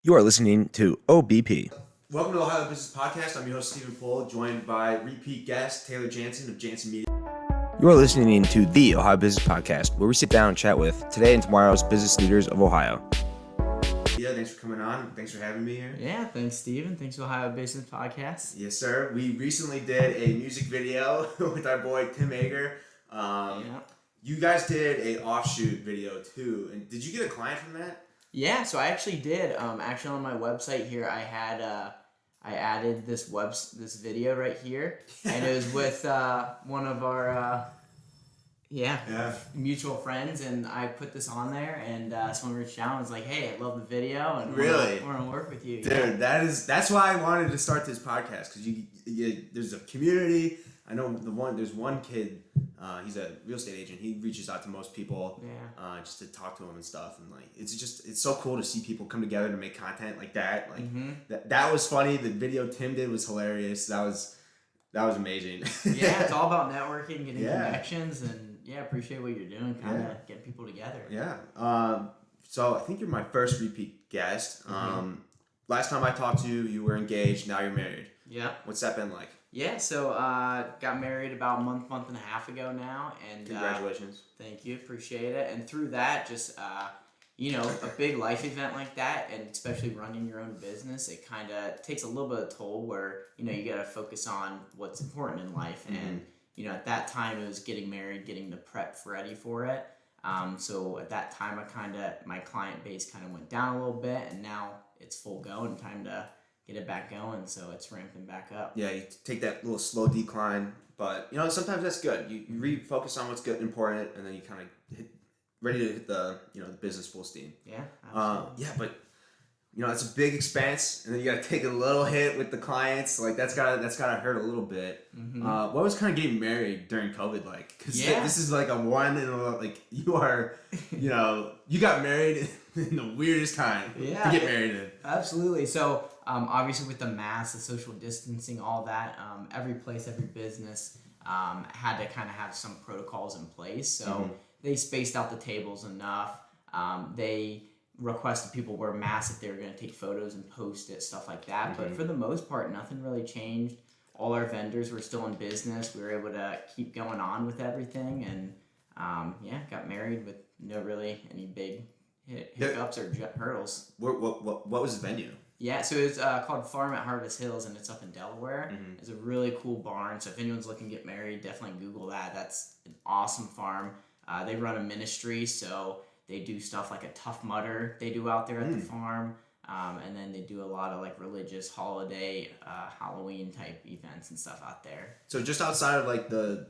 You are listening to OBP. Welcome to the Ohio Business Podcast. I'm your host, Stephen Pohl, joined by repeat guest Taylor Janszen of Janszen Media. You are listening to the Ohio Business Podcast, where we sit down and chat with today and tomorrow's business leaders of Ohio. Yeah, thanks for coming on. Thanks for having me here. Yeah, thanks, Stephen. Thanks to Ohio Business Podcast. Yes, sir. We recently did a music video with our boy Tim Ager. You guys did a offshoot video too, and did you get a client from that? Yeah, so I actually did. Actually, on my website here, I had I added this video right here, and it was with one of our mutual friends, and I put this on there, and someone reached out and was like, "Hey, I love the video, and really want to work with you." Dude, that's why I wanted to start this podcast, because there's a community. I know there's one kid, he's a real estate agent. He reaches out to most people, just to talk to them and stuff. And like, it's so cool to see people come together to make content like that. Like that was funny. The video Tim did was hilarious. That was amazing. Yeah, it's all about networking, getting connections, and appreciate what you're doing, kind of getting people together. Yeah. So I think you're my first repeat guest. Last time I talked to you, you were engaged. Now you're married. Yeah. What's that been like? Yeah, so got married about a month and a half ago now, and Congratulations. Thank you, appreciate it. And through that, just a big life event like that, and especially running your own business, it kind of takes a little bit of toll where you got to focus on what's important in life. And at that time, it was getting married, getting the prep ready for it. So at that time, my client base kind of went down a little bit, and now it's full go and time to get it back going, so it's ramping back up. Yeah, you take that little slow decline, but sometimes that's good. You refocus on what's good, important, and then you kind of ready to hit the the business full steam. Yeah, absolutely. But it's a big expense, and then you got to take a little hit with the clients. Like that's gotta hurt a little bit. What was kind of getting married during COVID like? Because this is like a one in a, like you are, you got married in the weirdest time to get married in. Absolutely. So obviously with the mask, the social distancing, all that, every place, every business had to kind of have some protocols in place. So they spaced out the tables enough. They requested people wear masks if they were going to take photos and post it, stuff like that. But for the most part, nothing really changed. All our vendors were still in business. We were able to keep going on with everything, and got married with no really any big hiccups or hurdles. What was the venue? Yeah, so it's called Farm at Harvest Hills, and it's up in Delaware. It's a really cool barn, so if anyone's looking to get married, definitely Google that. That's an awesome farm. They run a ministry, so they do stuff like a Tough Mudder they do out there at the farm, and then they do a lot of like religious holiday, Halloween type events and stuff out there. So just outside of like the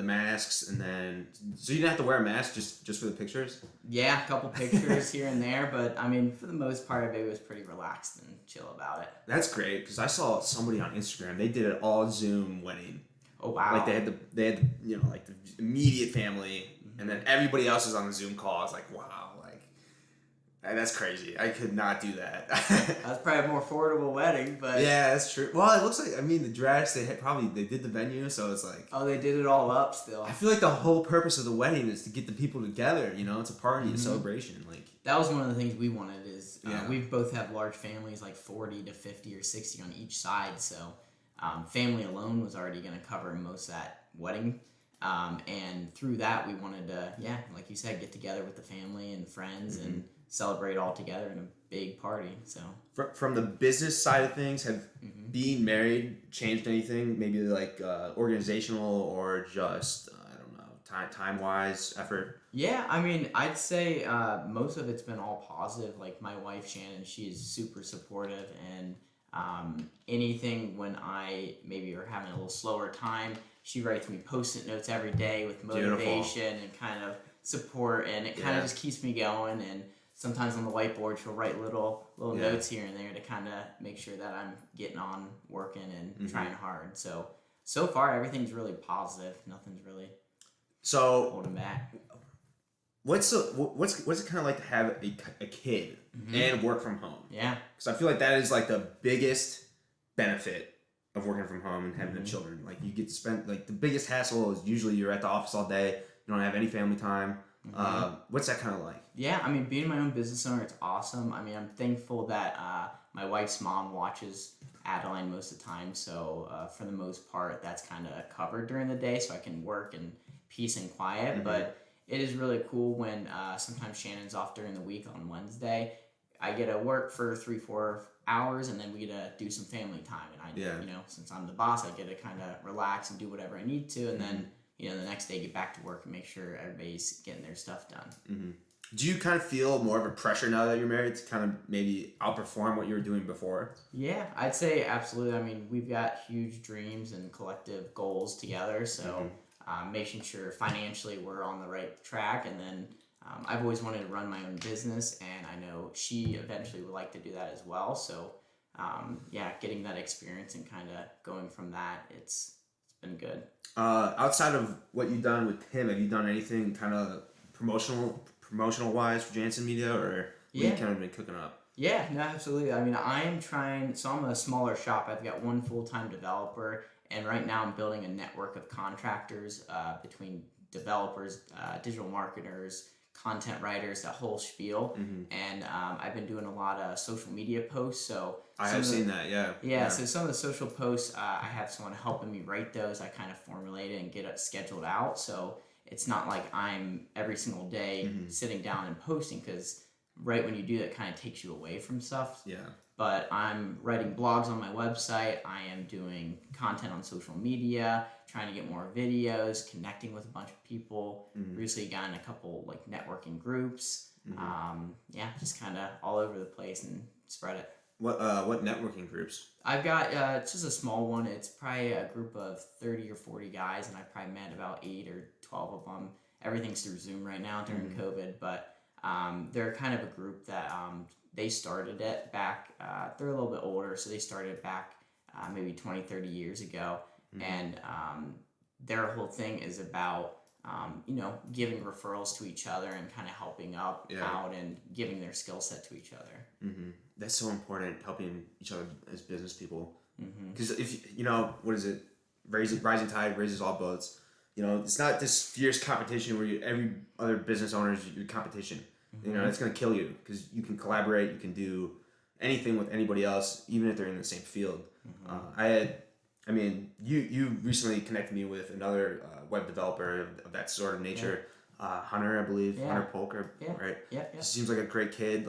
masks, and then so you didn't have to wear a mask just for the pictures? Yeah, a couple pictures here and there, but I mean for the most part it was pretty relaxed and chill about it. That's great, because I saw somebody on Instagram, they did an all Zoom wedding. Oh wow. Like they had like the immediate family, and then everybody else is on the Zoom call. I was like, wow, like that's crazy. I could not do that. That's probably a more affordable wedding, but yeah, that's true. Well, it looks like, the dress, they did the venue, so it's like, oh, they did it all up still. I feel like the whole purpose of the wedding is to get the people together. It's a party, a celebration. Like that was one of the things we wanted. Is we both have large families, like 40 to 50 or 60 on each side, so family alone was already going to cover most of that wedding. And through that, we wanted to, like you said, get together with the family and friends and celebrate all together in a big party. So from the business side of things, have being married changed anything? Maybe like organizational or just I don't know, time wise, effort. Yeah, I'd say most of it's been all positive. Like my wife Shannon, she is super supportive, and anything when I maybe are having a little slower time, she writes me post-it notes every day with motivation and kind of support, and it kind of just keeps me going. And sometimes on the whiteboard she'll write little notes here and there to kind of make sure that I'm getting on working and trying hard. So far everything's really positive. Nothing's really holding back. What's it kind of like to have a kid and work from home? Yeah, because I feel like that is like the biggest benefit of working from home and having children. Like you get to spend, like the biggest hassle is usually you're at the office all day, you don't have any family time. What's that kind of like? Yeah, I mean, being my own business owner, it's awesome. I mean, I'm thankful that my wife's mom watches Adeline most of the time, so for the most part, that's kind of covered during the day, so I can work in peace and quiet. But it is really cool when sometimes Shannon's off during the week on Wednesday. I get to work for 3-4 hours, and then we get to do some family time. And I, since I'm the boss, I get to kind of relax and do whatever I need to, and then the next day get back to work and make sure everybody's getting their stuff done. Do you kind of feel more of a pressure now that you're married to kind of maybe outperform what you were doing before? Yeah, I'd say absolutely. I mean, we've got huge dreams and collective goals together, so making sure financially we're on the right track, and then I've always wanted to run my own business, and I know she eventually would like to do that as well. So, getting that experience and kind of going from that, it's been good. Outside of what you've done with him, have you done anything kind of promotional wise for Janszen Media, or you kind of been cooking up? Yeah, no, absolutely. I mean, I'm a smaller shop. I've got one full-time developer, and right now I'm building a network of contractors between developers, digital marketers, content writers, that whole spiel. And I've been doing a lot of social media posts. So I have seen that, yeah. So some of the social posts, I have someone helping me write those. I kind of formulate it and get it scheduled out. So it's not like I'm every single day sitting down and posting, because right when you do that, kind of takes you away from stuff. Yeah. But I'm writing blogs on my website. I am doing content on social media, trying to get more videos, connecting with a bunch of people. Recently got in a couple like networking groups. Just kind of all over the place and spread it. What networking groups? I've got it's just a small one. It's probably a group of 30 or 40 guys, and I've probably met about 8 or 12 of them. Everything's through Zoom right now during COVID, but they're kind of a group that they started it back, they're a little bit older, so they started it back maybe 20, 30 years ago. And their whole thing is about, giving referrals to each other and kind of helping out and giving their skill set to each other. That's so important, helping each other as business people. Because if, what is it? Rising tide raises all boats. It's not this fierce competition where every other business owner is your competition. It's going to kill you, because you can collaborate, you can do anything with anybody else, even if they're in the same field. You recently connected me with another web developer of that sort of nature, Hunter, I believe, Hunter Polker, right? Yeah. Seems like a great kid.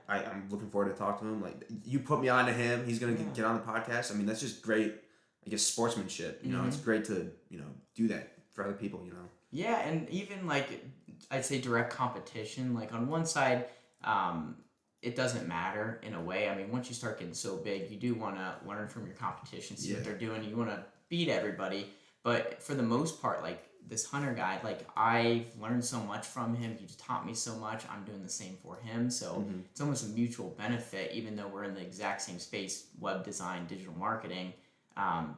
I'm looking forward to talk to him. Like, you put me on to him, he's going to get on the podcast. I mean, that's just great, I guess, sportsmanship. It's great to, do that for other people, Yeah, and even I'd say direct competition. Like on one side, it doesn't matter in a way. I mean, once you start getting so big, you do want to learn from your competition, see what they're doing. You want to beat everybody. But for the most part, this Hunter guy, I've learned so much from him. He's taught me so much. I'm doing the same for him. So it's almost a mutual benefit, even though we're in the exact same space, web design, digital marketing.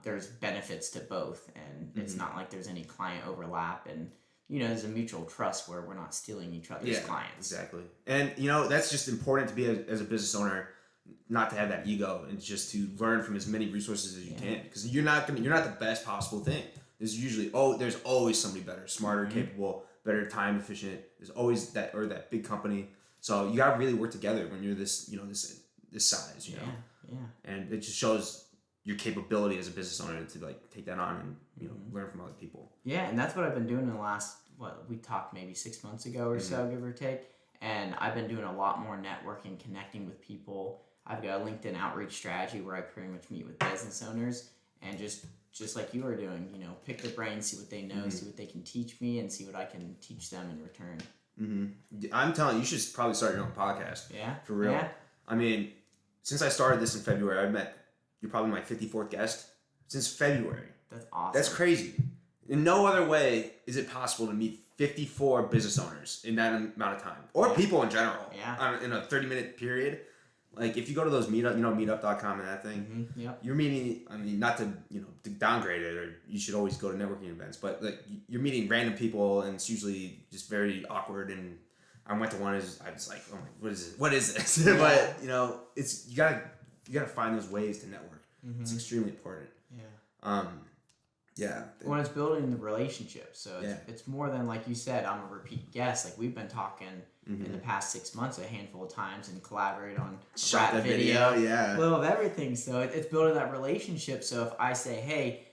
There's benefits to both, and it's not like there's any client overlap, and there's a mutual trust where we're not stealing each other's clients. Exactly. And that's just important to be as a business owner, not to have that ego, and just to learn from as many resources as you can, because you're not the best possible thing. There's always somebody better, smarter, capable, better time efficient. There's always that big company. So you gotta really work together when you're this size, Yeah. And it just shows your capability as a business owner to take that on and learn from other people. Yeah, and that's what I've been doing in the last, we talked maybe 6 months ago or so, give or take. And I've been doing a lot more networking, connecting with people. I've got a LinkedIn outreach strategy where I pretty much meet with business owners and just like you are doing, pick their brains, see what they know, see what they can teach me, and see what I can teach them in return. I'm telling you, you should probably start your own podcast. Yeah. For real. Yeah. I mean, since I started this in February, you're probably my 54th guest since February. That's awesome. That's crazy. In no other way is it possible to meet 54 business owners in that amount of time, or people in general. Yeah. In a 30-minute period. If you go to those meetup, meetup.com and that thing, you're meeting, not to, to downgrade it, or you should always go to networking events, but you're meeting random people, and it's usually just very awkward. And I went to one, I was like, oh my, what is this? But, it's, you gotta find those ways to network. It's extremely important. Yeah. Yeah. When it's building the relationship. So Yeah. it's more than, like you said, I'm a repeat guest. Like, we've been talking in the past 6 months a handful of times and collaborate on Shot rap the video, yeah. a little of everything. So it's building that relationship. So if I say, hey,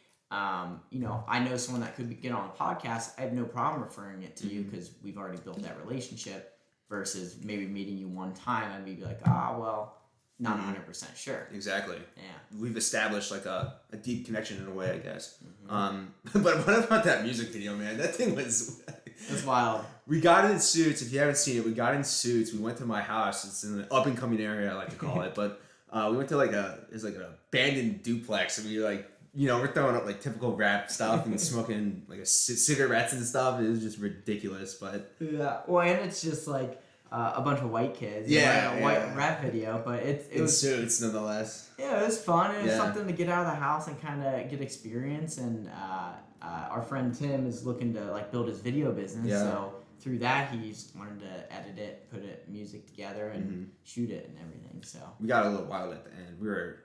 you know, I know someone that could get on a podcast, I have no problem referring it to you because we've already built that relationship, versus maybe meeting you one time and be like, well, not 100% sure. Exactly. Yeah. We've established like a deep connection in a way, I guess. But what about that music video, man? That thing was... It's wild. We got in suits. If you haven't seen it, we got in suits. We went to my house. It's in an up and coming area, I like to call it. But we went to it's like an abandoned duplex, and we like, you know, we're throwing up like typical rap stuff and smoking like cigarettes and stuff. It was just ridiculous, but Yeah. Well, and it's just like a bunch of white kids. Yeah, A white rap video, but it was suits nonetheless. Yeah, it was fun. It was Yeah. something to get out of the house and kind of get experience. And our friend Tim is looking to like build his video business. Yeah. So through that, he's learned to edit it, put it music together, and shoot it and everything. So We got a little wild at the end.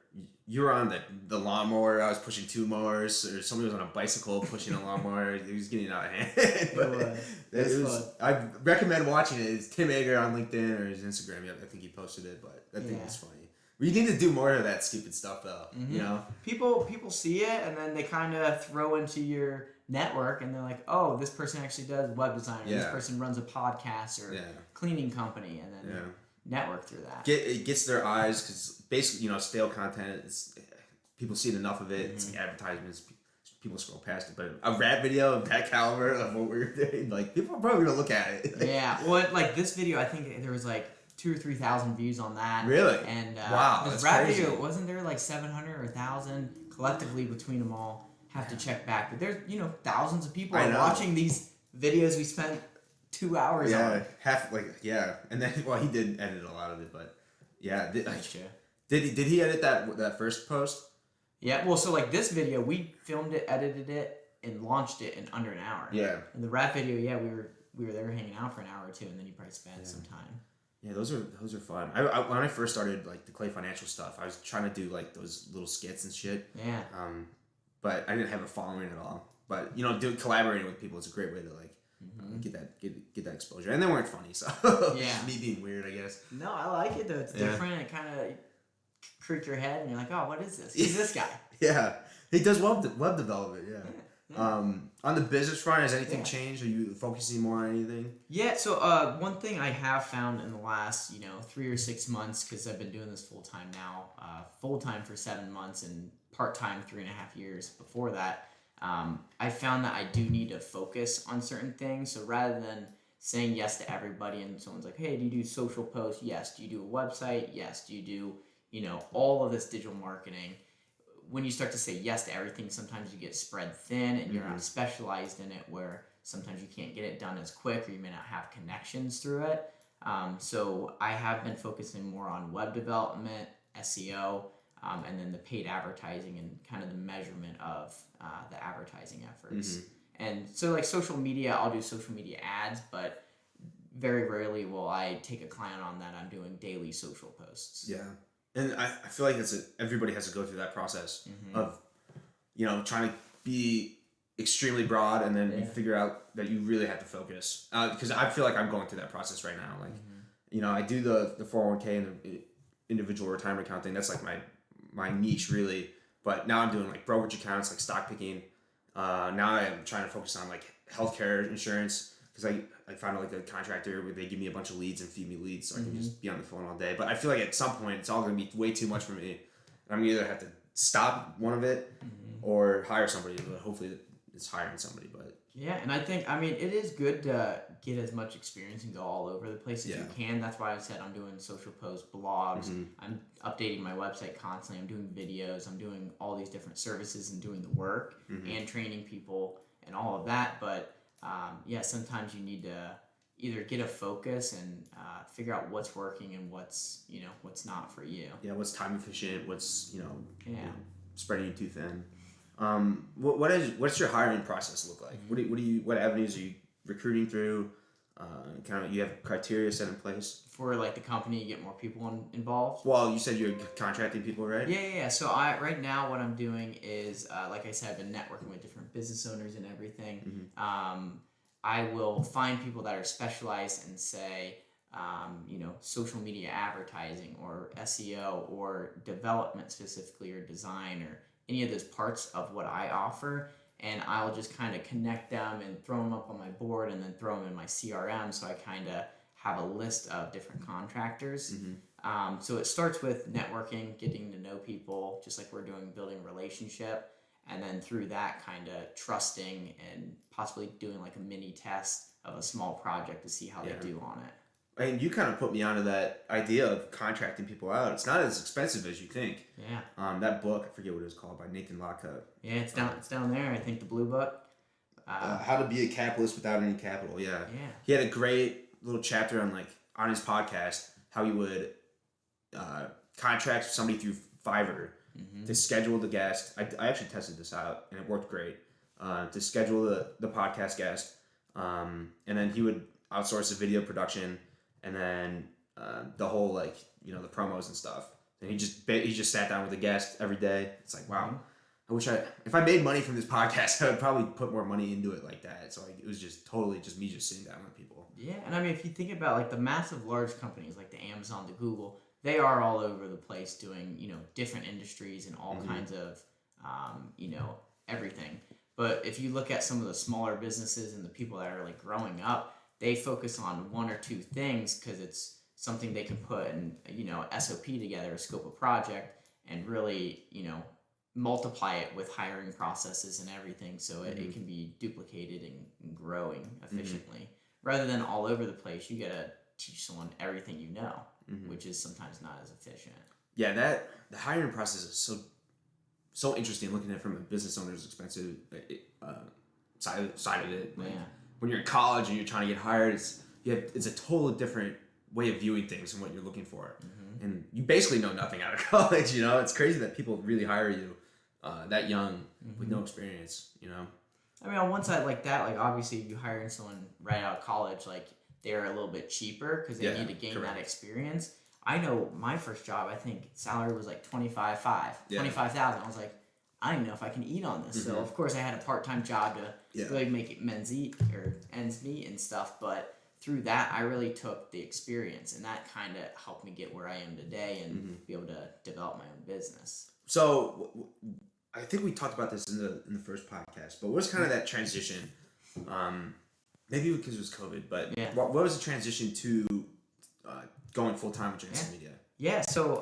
You were on the lawnmower. I was pushing 2 mowers, or somebody was on a bicycle pushing a lawnmower. It was getting out of hand. But it was. I recommend watching it. It's Tim Ager on LinkedIn or his Instagram. I think he posted it, but I think it's funny. We need to do more of that stupid stuff, though. You know, people see it, and then they kind of throw into your network, and they're like, "Oh, this person actually does web design. Or this person runs a podcast or cleaning company," and then network through that. It gets their eyes, because basically, you know, stale content is, people see enough of it. It's like advertisements. People scroll past it, but a rap video of that caliber of what we're doing, like, people are probably gonna look at it. Yeah, well, like this video, I think there was like 2,000 or 3,000 views on that. Really? And wow, this that's rap crazy. video, wasn't there like 700 or 1,000 collectively between them all? Have to check back, but there's thousands of people are watching these videos we spent 2 hours on. And then he did edit a lot of it, but That's true. did he edit that first post? Yeah, well, so like this video, we filmed it, edited it, and launched it in under an hour. Yeah. And the rap video, we were there hanging out for an hour or two, and then you probably spent some time. Yeah, those are fun. I when I first started like the Clay Financial stuff, I was trying to do like those little skits and shit. Yeah. But I didn't have a following at all. But collaborating with people is a great way to like get that exposure. And they weren't funny, so just me being weird, I guess. No, I like it though. It's different. It kind of creaked your head, and you're like, "Oh, what is this? Who's this guy?" Yeah, he does web development. Yeah. On the business front, has anything changed? Are you focusing more on anything? Yeah. So one thing I have found in the last 3 or 6 months, because I've been doing this full time now, full time for 7 months and part time 3.5 years before that. I found that I do need to focus on certain things. So rather than saying yes to everybody, and someone's like, "Hey, do you do social posts?" Yes. Do you do a website? Yes. Do you do all of this digital marketing? When you start to say yes to everything, sometimes you get spread thin and you're not specialized in it, where sometimes you can't get it done as quick, or you may not have connections through it. So I have been focusing more on web development, SEO, and then the paid advertising and kind of the measurement of the advertising efforts. And so like social media, I'll do social media ads, but very rarely will I take a client on that. I'm doing daily social posts. Yeah. And I feel like everybody has to go through that process of, trying to be extremely broad, and then you figure out that you really have to focus. Because I feel like I'm going through that process right now. Like, I do the 401k and the individual retirement account thing. That's like my niche, really. But now I'm doing like brokerage accounts, like stock picking. Now I'm trying to focus on like healthcare insurance, because I found like a contractor where they give me a bunch of leads and feed me leads, so I can just be on the phone all day. But I feel like at some point it's all going to be way too much for me. And I'm either have to stop one of it or hire somebody. But hopefully it's hiring somebody. But yeah, and I think it is good to get as much experience and go all over the place as you can. That's why I said I'm doing social posts, blogs. I'm updating my website constantly. I'm doing videos. I'm doing all these different services and doing the work and training people and all of that. But sometimes you need to either get a focus and figure out what's working and what's not for you. Yeah, what's time efficient? What's spreading you too thin? What's your hiring process look like? What avenues are you recruiting through? kind of you have criteria set in place for like the company, you get more people involved. Well, you said you're contracting people, right? Yeah. So right now what I'm doing is, like I said, I've been networking with different business owners and everything. I will find people that are specialized in, say, social media advertising or SEO or development specifically or design or any of those parts of what I offer. And I'll just kind of connect them and throw them up on my board and then throw them in my CRM. So I kind of have a list of different contractors. So it starts with networking, getting to know people, just like we're doing, building a relationship. And then through that, kind of trusting and possibly doing like a mini test of a small project to see how they do on it. And you kind of put me onto that idea of contracting people out. It's not as expensive as you think. Yeah. That book, I forget what it was called, by Nathan Lockhart. Yeah, it's down there. I think the blue book. How to be a capitalist without any capital. Yeah. Yeah. He had a great little chapter on his podcast how he would contract somebody through Fiverr to schedule the guest. I actually tested this out and it worked great. To schedule the podcast guest, and then he would outsource the video production. And then the whole the promos and stuff. And he just sat down with a guest every day. It's like, wow, I wish if I made money from this podcast, I would probably put more money into it like that. So it was just totally just me just sitting down with people. Yeah, and I mean, if you think about like the massive large companies like the Amazon, the Google, they are all over the place doing different industries and all kinds of everything. But if you look at some of the smaller businesses and the people that are like growing up, they focus on one or two things because it's something they can put in, SOP together, a scope of project, and really, multiply it with hiring processes and everything so it can be duplicated and growing efficiently. Rather than all over the place, you got to teach someone everything you know, which is sometimes not as efficient. Yeah, the hiring process is so interesting looking at it from a business owner's expensive side of it. When you're in college and you're trying to get hired, it's a totally different way of viewing things and what you're looking for. And you basically know nothing out of college, It's crazy that people really hire you that young with no experience, I mean, on one side like that, like obviously if you hiring someone right out of college, like they're a little bit cheaper because they need to gain that experience. I know my first job, I think salary was like $25,000. I was like, I don't even know if I can eat on this. So of course I had a part-time job to really make it ends meet and stuff. But through that, I really took the experience, and that kind of helped me get where I am today and be able to develop my own business. So I think we talked about this in the first podcast, but what was kind of that transition? Maybe because it was COVID, but what was the transition to going full-time with Janszen Media? Yeah, so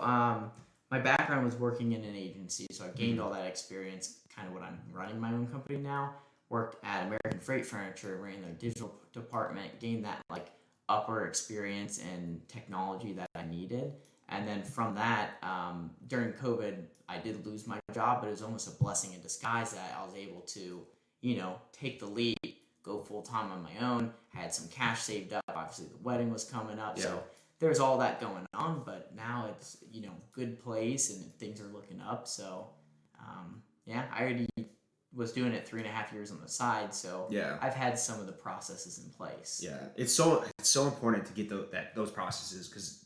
my background was working in an agency, so I gained all that experience, kind of what I'm running my own company now. Worked at American Freight Furniture, ran their digital department, gained that like upper experience and technology that I needed. And then from that, during COVID, I did lose my job, but it was almost a blessing in disguise that I was able to, take the leap, go full-time on my own, had some cash saved up. Obviously, the wedding was coming up, so there's all that going on, but now it's, good place and things are looking up. So, I already was doing it 3.5 years on the side. So I've had some of the processes in place. Yeah. It's so important to get those processes because,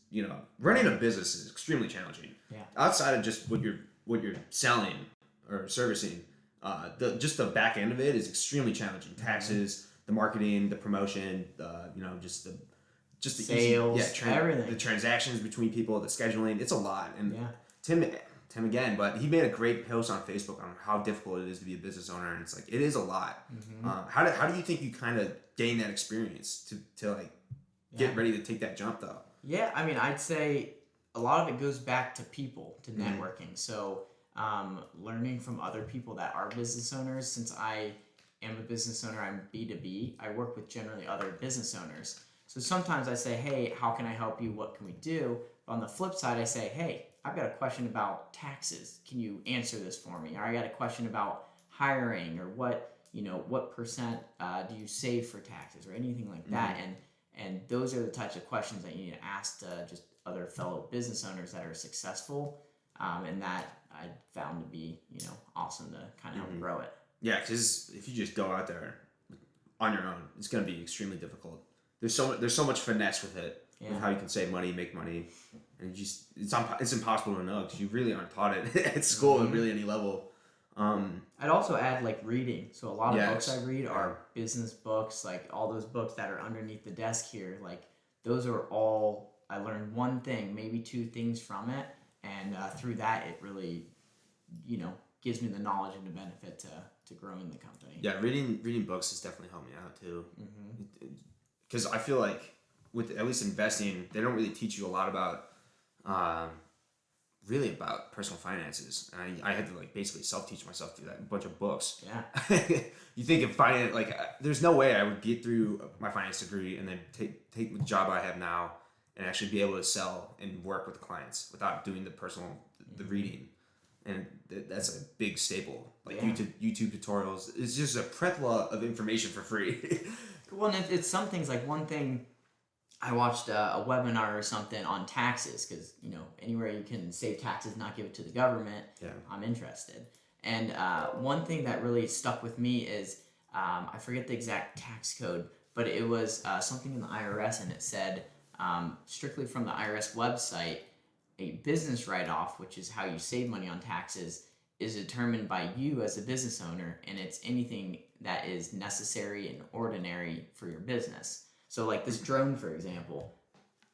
running a business is extremely challenging. Yeah. Outside of just what you're selling or servicing, just the back end of it is extremely challenging. Taxes, the marketing, the promotion, just the sales, everything. The transactions between people, the scheduling, it's a lot. And Tim again, but he made a great post on Facebook on how difficult it is to be a business owner, and it's like it is a lot. How do you think you kind of gain that experience to get ready to take that jump though? Yeah, I mean, I'd say a lot of it goes back to people, to networking. So learning from other people that are business owners. Since I am a business owner, I'm B2B. I work with generally other business owners. So sometimes I say, hey, how can I help you? What can we do? But on the flip side, I say, hey, I've got a question about taxes. Can you answer this for me? Or I got a question about hiring, or what percent do you save for taxes, or anything like that. And those are the types of questions that you need to ask to just other fellow business owners that are successful. And that I found to be, awesome to kind of help grow it. Yeah, because if you just go out there on your own, it's going to be extremely difficult there's so much finesse with it, with how you can save money, make money, and it's impossible to know because you really aren't taught it at school at really any level. I'd also add like reading. So a lot of Yes. books I read are business books, like all those books that are underneath the desk here. Like those are all, I learned one thing, maybe two things from it, and through that it really, gives me the knowledge and the benefit to growing the company. Yeah, reading books has definitely helped me out too. Because I feel like with at least investing, they don't really teach you a lot about really about personal finances. And I had to like basically self-teach myself through that, a bunch of books. Yeah. You think of finance, like there's no way I would get through my finance degree and then take the job I have now and actually be able to sell and work with clients without doing the reading. And that's a big staple. Like YouTube tutorials. It's just a plethora of information for free. Well, and it's some things, like one thing, I watched a webinar or something on taxes because, anywhere you can save taxes, not give it to the government, I'm interested. And one thing that really stuck with me is, I forget the exact tax code, but it was something in the IRS, and it said, strictly from the IRS website, a business write-off, which is how you save money on taxes, is determined by you as a business owner, and it's anything that is necessary and ordinary for your business. So like this drone, for example,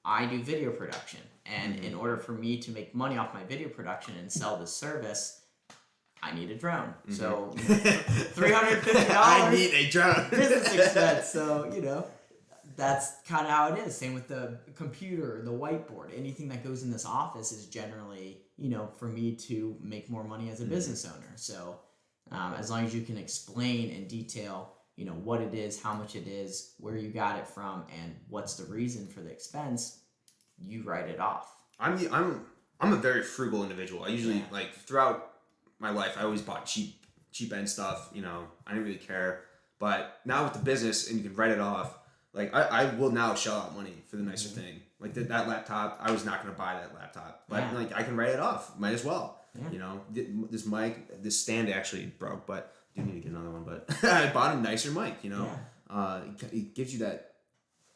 I do video production, and in order for me to make money off my video production and sell this service, I need a drone. So $350. I need a drone. Business expense. So, that's kind of how it is. Same with the computer, the whiteboard. Anything that goes in this office is generally, for me to make more money as a business owner. So as long as you can explain in detail, what it is, how much it is, where you got it from, and what's the reason for the expense, you write it off. I'm a very frugal individual. I usually like throughout my life, I always bought cheap end stuff. I didn't really care. But now with the business and you can write it off, like I will now shell out money for the nicer thing. Like that laptop, I was not going to buy that laptop, but like I can write it off. Might as well. Yeah. This mic, this stand actually broke, but do need to get another one. But I bought a nicer mic. It gives you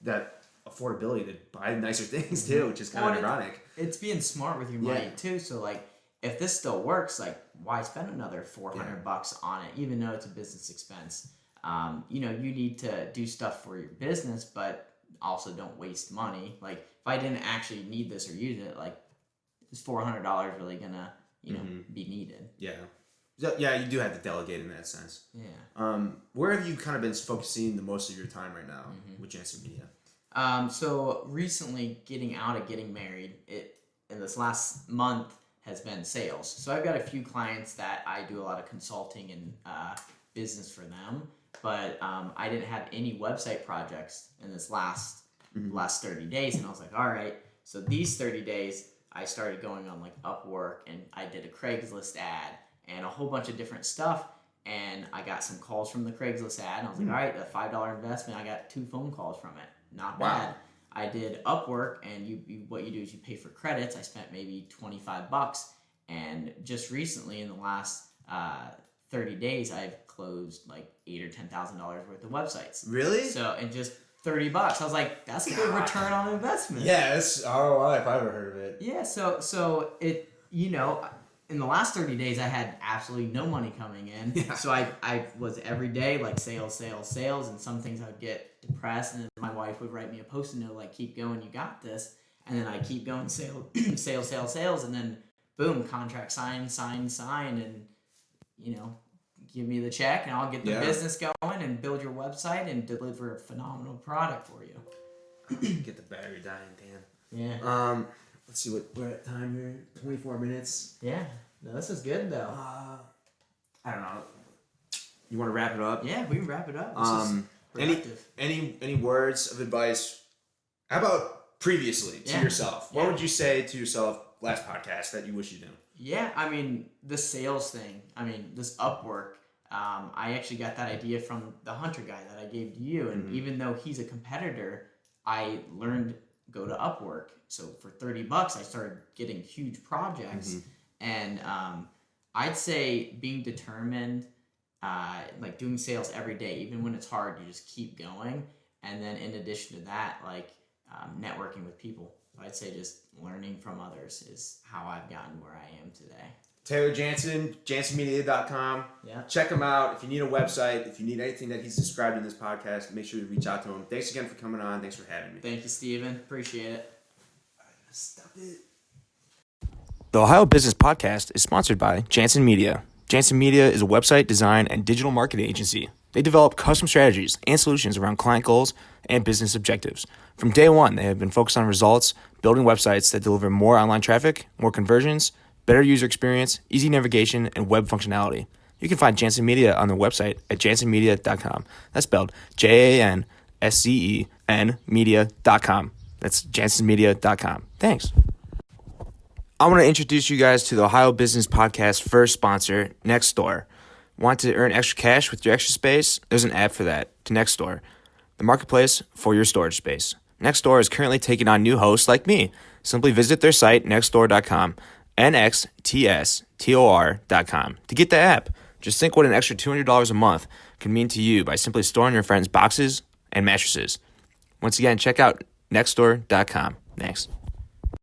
that affordability to buy nicer things too, which is kind of ironic. It's being smart with your money too. So like, if this still works, like why spend another $400 on it, even though it's a business expense? You need to do stuff for your business, but also don't waste money. Like if I didn't actually need this or use it, like is $400 really gonna, be needed? Yeah. Yeah, you do have to delegate in that sense. Yeah. Where have you kind of been focusing the most of your time right now with Janszen Media? So recently getting married, in this last month has been sales. So I've got a few clients that I do a lot of consulting and business for them. But I didn't have any website projects in this last 30 days. And I was like, all right, so these 30 days, I started going on like Upwork, and I did a Craigslist ad and a whole bunch of different stuff. And I got some calls from the Craigslist ad. And I was like, all right, a $5 investment. I got 2 phone calls from it. Not bad. I did Upwork, and what you do is you pay for credits. I spent maybe $25. And just recently in the last 30 days, I've closed like $8,000 or $10,000 worth of websites. Really? So, and just $30. I was like, that's a good return on investment. Yeah, it's ROI if I've ever heard of it. Yeah, so it, in the last 30 days, I had absolutely no money coming in. Yeah. So I was every day like sales, and some things I would get depressed, and then my wife would write me a post-it note like, keep going, you got this. And then I keep going, sales, and then boom, contract signed, and give me the check, and I'll get the business going and build your website and deliver a phenomenal product for you. Get the battery dying, Dan. Yeah. Let's see what we're at time here. 24 minutes. Yeah. No, this is good though. I don't know. You want to wrap it up? Yeah, we can wrap it up. This is productive. Any words of advice? How about previously to yourself? What would you say to yourself last podcast that you wish you knew? Yeah, I mean, the sales thing. I mean, this Upwork. I actually got that idea from the Hunter guy that I gave to you, and even though he's a competitor, I learned go to Upwork. So for $30, I started getting huge projects, and I'd say being determined, like doing sales every day, even when it's hard, you just keep going, And then in addition to that, like networking with people. I'd say just learning from others is how I've gotten where I am today. Taylor Janszen, janszenmedia.com. Yeah. Check him out. If you need a website, if you need anything that he's described in this podcast, make sure to reach out to him. Thanks again for coming on. Thanks for having me. Thank you, Steven. Appreciate it. Stop it. The Ohio Business Podcast is sponsored by Janszen Media. Janszen Media is a website design and digital marketing agency. They develop custom strategies and solutions around client goals and business objectives. From day one, they have been focused on results, building websites that deliver more online traffic, more conversions, better user experience, easy navigation, and web functionality. You can find Janszen Media on their website at janszenmedia.com. That's spelled Janscen media.com. That's janszenmedia.com. Thanks. I want to introduce you guys to the Ohio Business Podcast first sponsor, Nextdoor. Want to earn extra cash with your extra space? There's an app for that, to Nextdoor, the marketplace for your storage space. Nextdoor is currently taking on new hosts like me. Simply visit their site, nextdoor.com, nxtstor.com, to get the app. Just think what an extra $200 a month can mean to you by simply storing your friends' boxes and mattresses. Once again, check out nextdoor.com. Thanks.